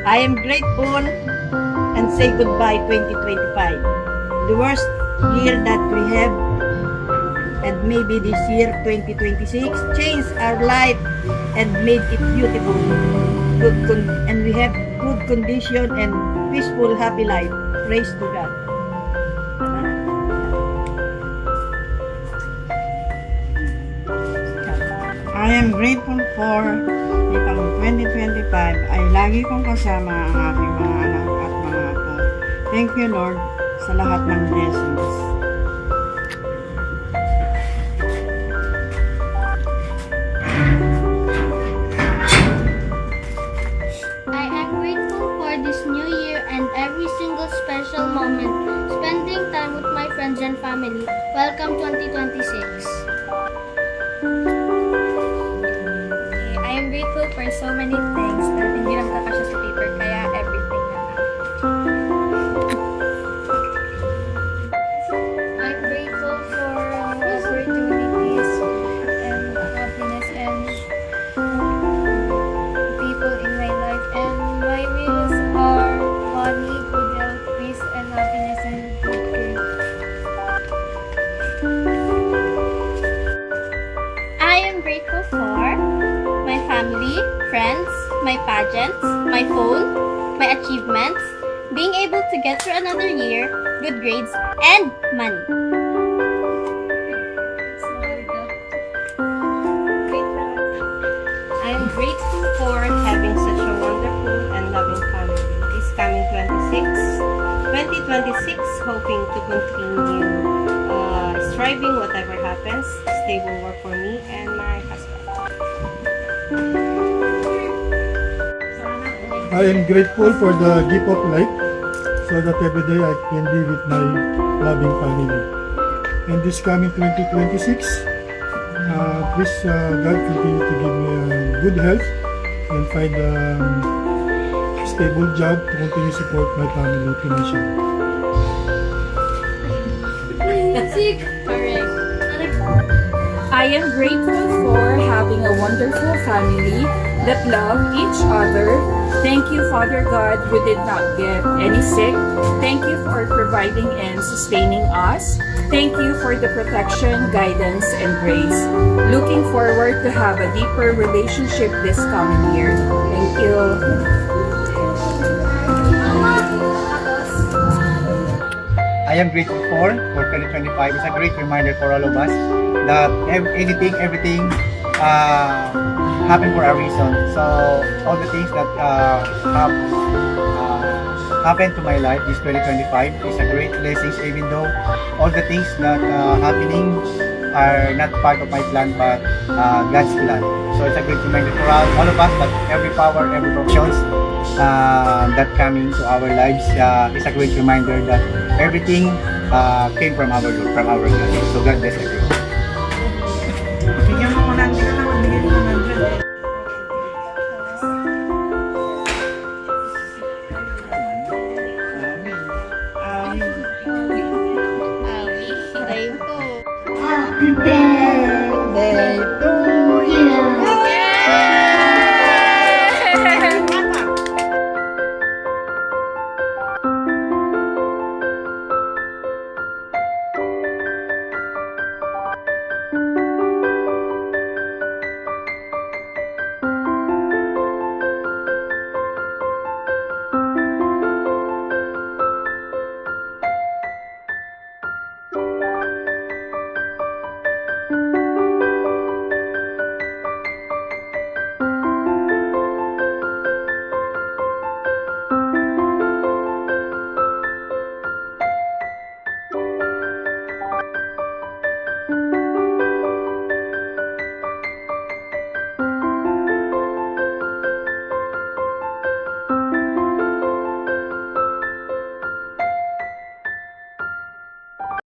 I am grateful and say goodbye 2025. The worst year that we have, and maybe this year 2026 changed our life and made it beautiful. And we have good condition and peaceful happy life. Praise to God. I am grateful for itong 2025 ay lagi kong kasama ang aking mga anak at mga apo. Thank you, Lord, sa lahat ng blessings. I am grateful for this new year and every single special moment, spending time with my friends and family. Welcome 2026. I am grateful for so many things na hindi lang kakasya sa paper, kaya everything na lang. I'm grateful for new opportunities and happiness and people in my life. And my wills are money, good health, peace, and happiness, and good care. I am grateful for my family, friends, my pageants, my phone, my achievements, being able to get through another year, good grades, and money. I am grateful for having such a wonderful and loving family. This coming 2026, hoping to continue striving whatever happens, stable work for me and my husband. I am grateful for the gift of life so that every day I can be with my loving family. In this coming 2026, please God continue to give me good health and find a stable job to continue to support my family financially. I am grateful for having a wonderful family that love each other. Thank you, Father God, who did not get any sick. Thank you for providing and sustaining us. Thank you for the protection, guidance, and grace. Looking forward to have a deeper relationship this coming year. Thank you. I am grateful for 2025. It's a great reminder for all of us that everything happened for a reason. So all the things that have happened to my life this 2025 is a great blessing, even though all the things that happening are not part of my plan but God's plan. So it's a great reminder for all of us that every power, every provisions that coming to our lives is a great reminder that everything came from our Lord, from our God. So God bless everyone.